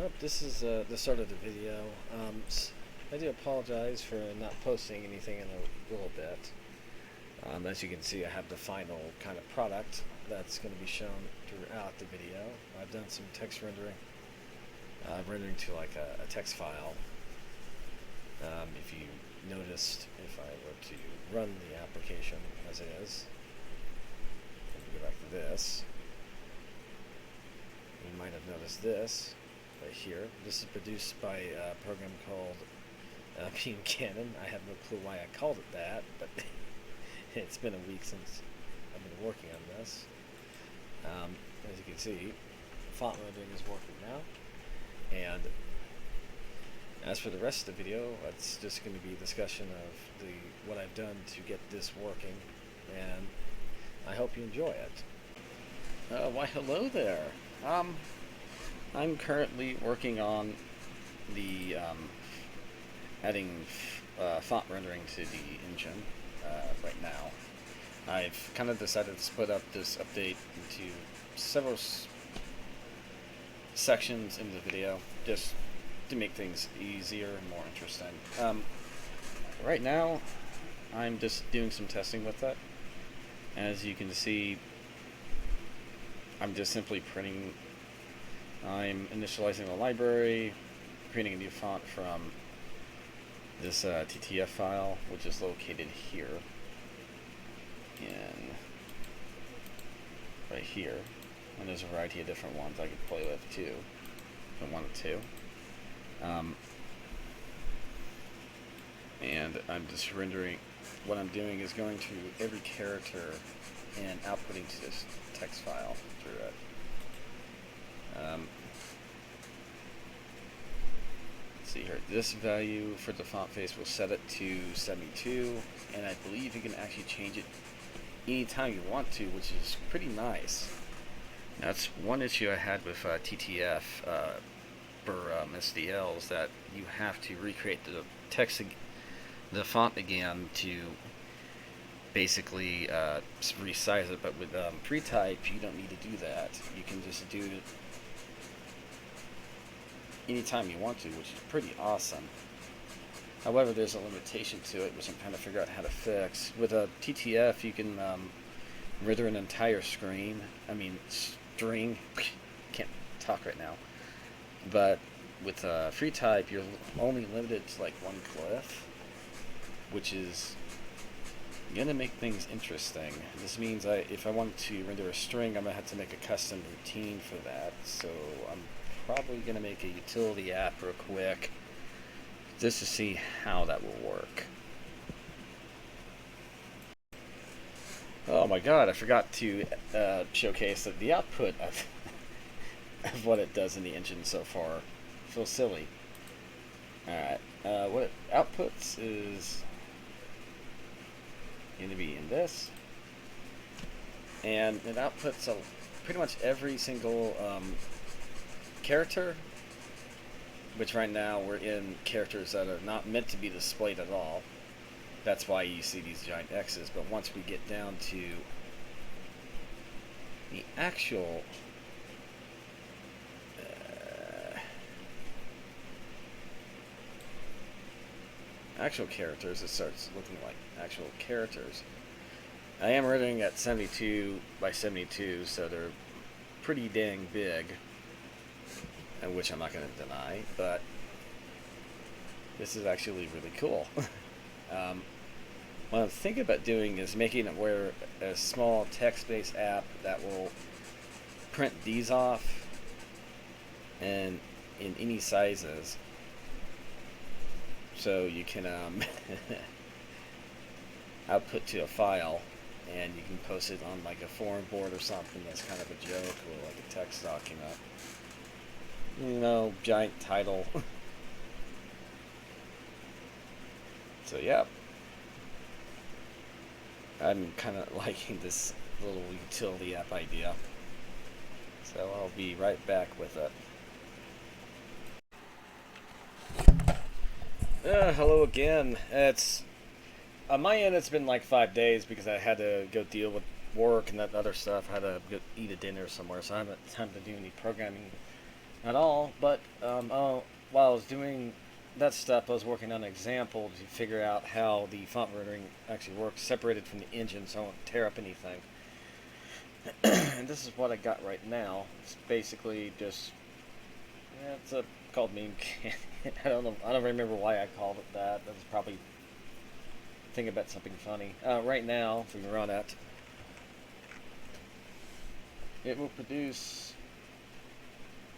Oh, this is the start of the video. I do apologize for not posting anything in a little bit. As you can see, I have the final kind of product that's going to be shown throughout the video. I've done some text rendering, rendering to like a text file. If you noticed, if I were to run the application as it is, let me go back to this, you might have noticed this right here. This is produced by a program called Beam Cannon. I have no clue why I called it that, but it's been a week since I've been working on this. As you can see, font rendering is working now, and as for the rest of the video, it's just going to be a discussion of what I've done to get this working, and I hope you enjoy it. Why hello there. I'm currently working on the adding font rendering to the engine right now. I've kind of decided to split up this update into several sections in the video, just to make things easier and more interesting. Right now, I'm just doing some testing with it. As you can see, I'm just simply printing. I'm initializing the library, creating a new font from this TTF file, which is located here, and right here. And there's a variety of different ones I could play with too, if I wanted to. And I'm just rendering. What I'm doing is going to every character and outputting to this text file through it. Let's see here. This value for the font face will set it to 72, and I believe you can actually change it anytime you want to, which is pretty nice. Now, that's one issue I had with TTF for SDLs, that you have to recreate the text, the font again to basically resize it. But with FreeType, you don't need to do that. You can just do it anytime you want to, which is pretty awesome. However, there's a limitation to it, which I'm trying to figure out how to fix. With a TTF, you can render an entire string. Can't talk right now. But with FreeType, you're only limited to like one glyph, which is gonna make things interesting. This means if I want to render a string, I'm gonna have to make a custom routine for that. So I'm probably gonna make a utility app real quick just to see how that will work. Oh my god, I forgot to showcase the output of what it does in the engine so far. I feel silly. Alright, what it outputs is going to be in this, and it outputs pretty much every single character, which right now we're in characters that are not meant to be displayed at all. That's why you see these giant X's. But once we get down to the actual characters, it starts looking like actual characters. I am rendering at 72 by 72, so they're pretty dang big, and which I'm not going to deny, but this is actually really cool. What I'm thinking about doing is making it where a small text-based app that will print these off and in any sizes, so you can output to a file, and you can post it on like a forum board or something that's kind of a joke, or like a text document. You know, giant title. So yeah, I'm kind of liking this little utility app idea. So I'll be right back with it. Hello again. It's on my end, it's been like 5 days because I had to go deal with work and that other stuff. I had to go eat a dinner somewhere, so I haven't had time to do any programming at all. But while I was doing that step, I was working on an example to figure out how the font rendering actually works, separated from the engine, so I won't tear up anything. And this is what I got right now. It's basically just, yeah, it's called meme cannon. I don't know. I don't remember why I called it that. That was probably thinking about something funny. Right now, if we run it, it will produce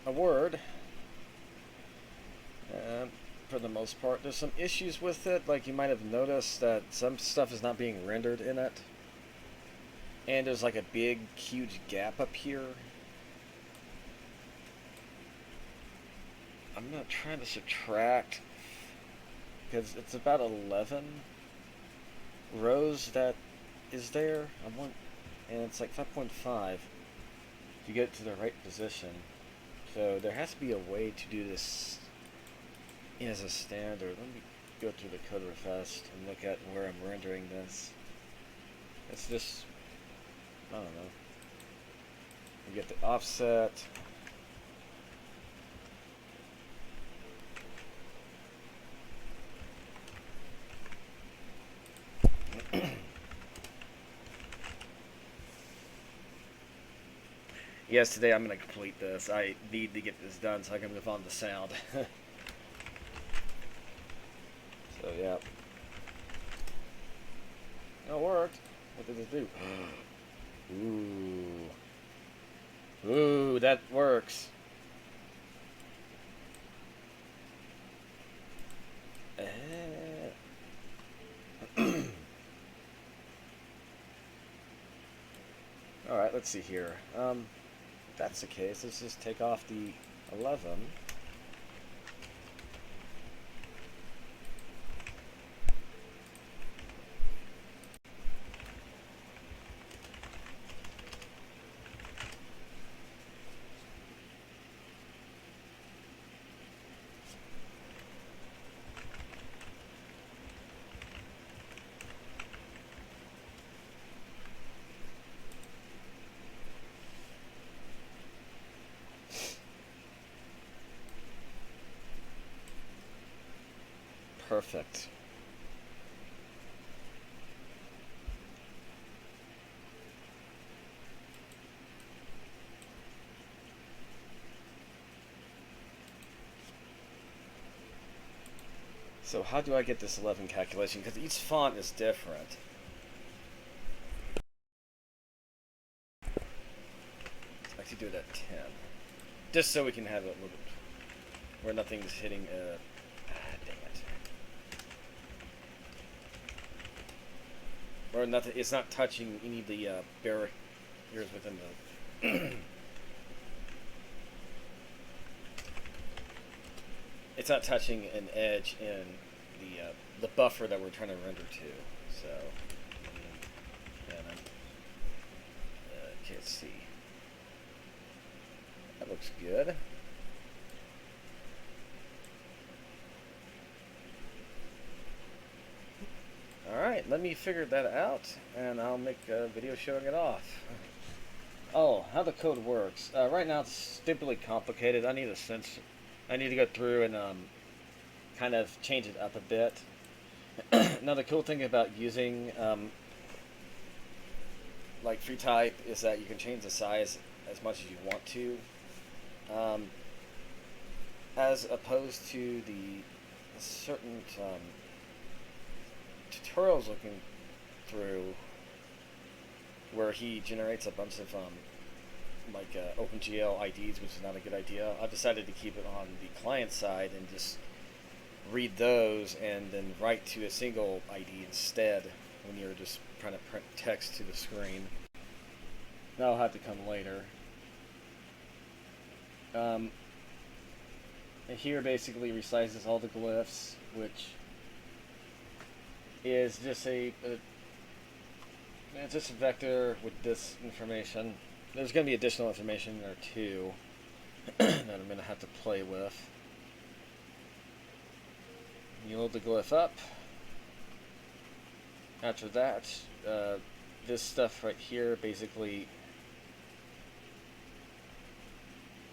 a word. For the most part, there's some issues with it. Like you might have noticed that some stuff is not being rendered in it, and there's like a big, huge gap up here. I'm not trying to subtract because it's about 11 rows that is there. And it's like 5.5 to get it to the right position. So there has to be a way to do this as a standard. Let me go through the code real fast and look at where I'm rendering this. It's just, I don't know. We get the offset. Yes, today I'm going to complete this. I need to get this done so I can move on to sound. So, yeah. It worked. What did it do? Ooh. Ooh, that works. Alright, let's see here. If that's the case, let's just take off the 11. Perfect. So how do I get this 11 calculation? Because each font is different. Let's actually do it at 10. Just so we can have it a little bit where nothing's hitting, dang it. Or nothing, it's not touching any of the barriers within the... It's not touching an edge in the buffer that we're trying to render to. So, can't see. That looks good. Alright, let me figure that out, and I'll make a video showing it off. Oh, how the code works. Right now it's stupidly complicated. I need to go through and kind of change it up a bit. Now the cool thing about using like FreeType is that you can change the size as much as you want to, as opposed to the certain tutorials looking through where he generates a bunch of like OpenGL IDs, which is not a good idea. I've decided to keep it on the client side and just read those and then write to a single ID instead when you're just trying to print text to the screen. That'll have to come later. Here basically resizes all the glyphs, which is just it's just a vector with this information. There's going to be additional information there too that I'm going to have to play with. You load the glyph up. After that, this stuff right here basically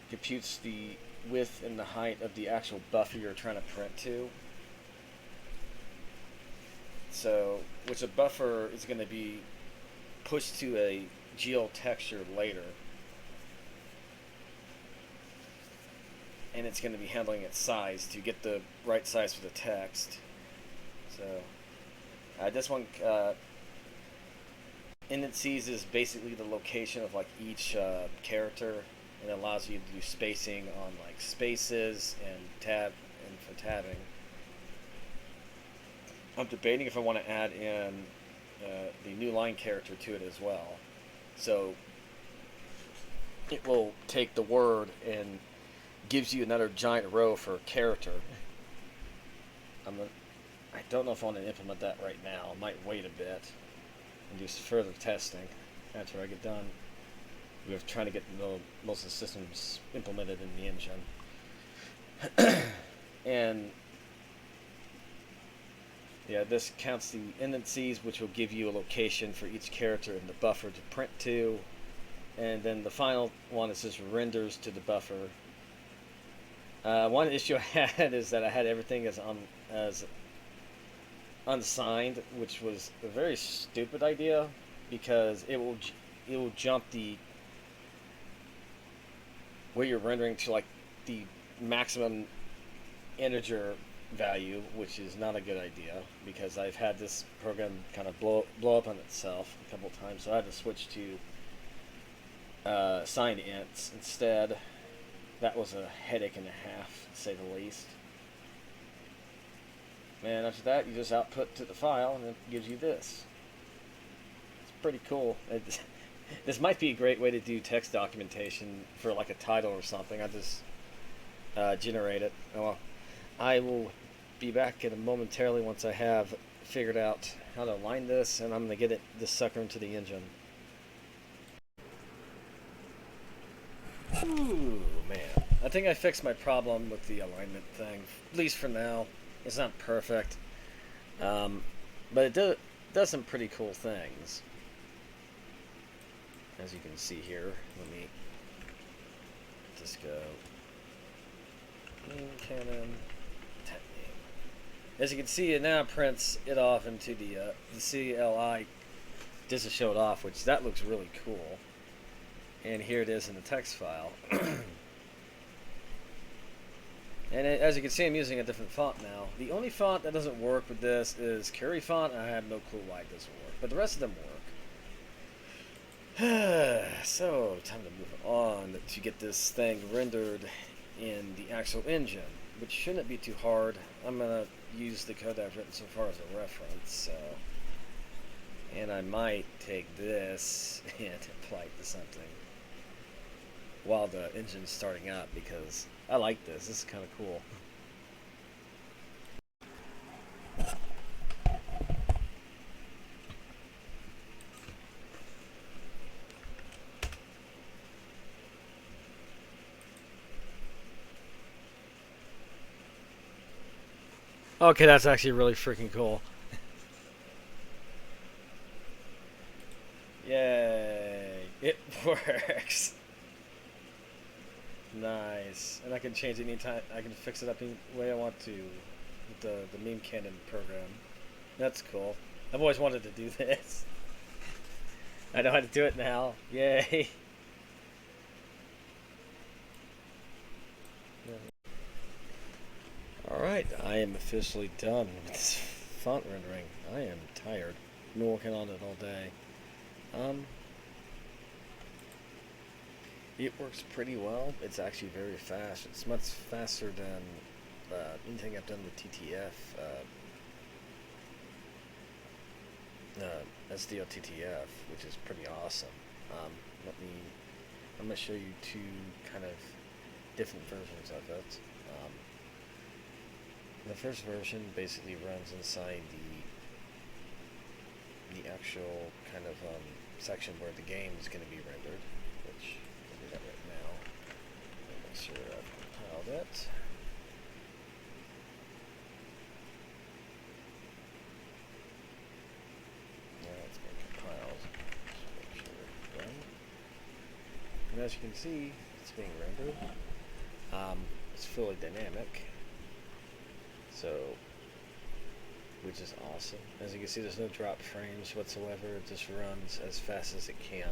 computes the width and the height of the actual buffer you're trying to print to. So, which a buffer is going to be pushed to a geo texture later. And it's going to be handling its size to get the right size for the text. So, this one, indices is basically the location of like each character, and it allows you to do spacing on like spaces and tab and for tabbing. I'm debating if I want to add in the new line character to it as well. So it will take the word and gives you another giant row for character. I don't know if I want to implement that right now. I might wait a bit and do further testing after I get done with trying to get most of the systems implemented in the engine. And yeah, this counts the indices, which will give you a location for each character in the buffer to print to. And then the final one is just renders to the buffer. One issue I had is that I had everything as unsigned, which was a very stupid idea, because it will jump the where you're rendering to like the maximum integer value, which is not a good idea, because I've had this program kind of blow up on itself a couple times, so I had to switch to signed ints instead. That was a headache and a half, to say the least. And after that, you just output to the file, and it gives you this. It's pretty cool. This might be a great way to do text documentation for like a title or something. I just generate it. Well, I will be back in a momentarily once I have figured out how to align this, and I'm going to get this sucker into the engine. Ooh, man. I think I fixed my problem with the alignment thing, at least for now. It's not perfect, but it does some pretty cool things. As you can see here, let me just go main cannon, type name. As you can see, it now prints it off into the CLI just to show it off, which that looks really cool. And here it is in the text file. And as you can see, I'm using a different font now. The only font that doesn't work with this is Curry font, and I have no clue why it doesn't work. But the rest of them work. So, time to move on to get this thing rendered in the actual engine, which shouldn't be too hard. I'm going to use the code I've written so far as a reference. So, and I might take this and apply it to something while the engine's starting up, because I like this. This is kind of cool. Okay, that's actually really freaking cool. Yay! It works. Nice. And I can change it anytime. I can fix it up any way I want to with the meme cannon program. That's cool. I've always wanted to do this. I know how to do it now. Yay. Alright, I am officially done with this font rendering. I am tired. I've been working on it all day. It works pretty well. It's actually very fast. It's much faster than anything I've done with TTF. SDL TTF, which is pretty awesome. I'm going to show you two kind of different versions of it. The first version basically runs inside the actual kind of section where the game is going to be rendered, which I'll do that right now. Make sure I've compiled it. Yeah, it's been compiled. Just make sure it's done. And as you can see, it's being rendered. It's fully dynamic, so which is awesome. As you can see, there's no drop frames whatsoever. It just runs as fast as it can.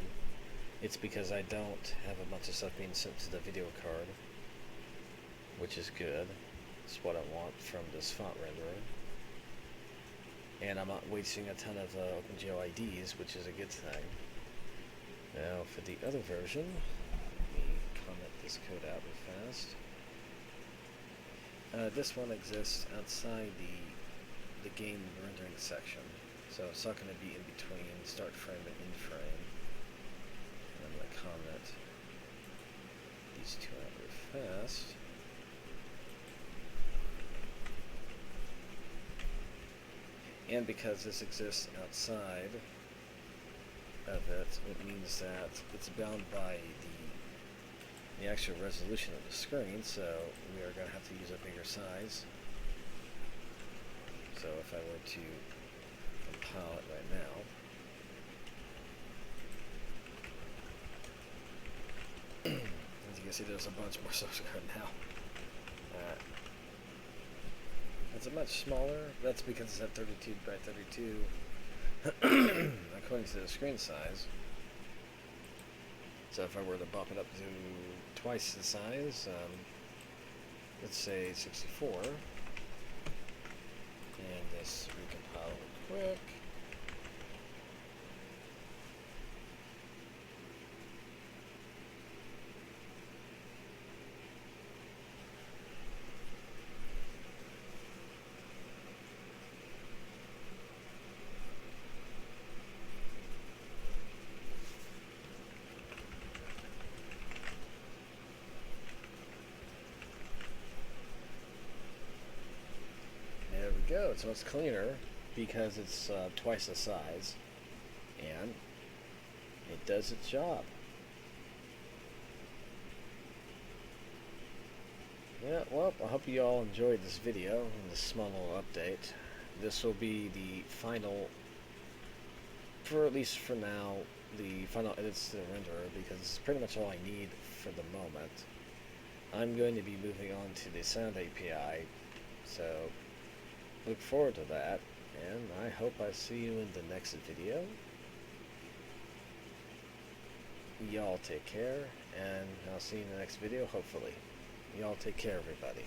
It's because I don't have a bunch of stuff being sent to the video card, which is good. It's what I want from this font renderer. And I'm not wasting a ton of OpenGL IDs, which is a good thing. Now for the other version, let me comment this code out real fast. This one exists outside the game rendering section, so it's not going to be in between start frame and end frame. And I'm going to comment these two out real fast. And because this exists outside of it, it means that it's bound by the actual resolution of the screen, so we are going to have to use a bigger size. So if I were to compile it right now, as you can see, there's a bunch more source code now. It's a much smaller. That's because it's at 32 by 32 according to the screen size. So if I were to bump it up to twice the size, let's say 64, and this recompile real quick. Go. It's much cleaner because it's twice the size, and it does its job. Yeah, well, I hope you all enjoyed this video and this small little update. This will be the final, for at least for now, the final edits to the renderer, because it's pretty much all I need for the moment. I'm going to be moving on to the sound API, so look forward to that, and I hope I see you in the next video. Y'all take care, and I'll see you in the next video, hopefully. Y'all take care, everybody.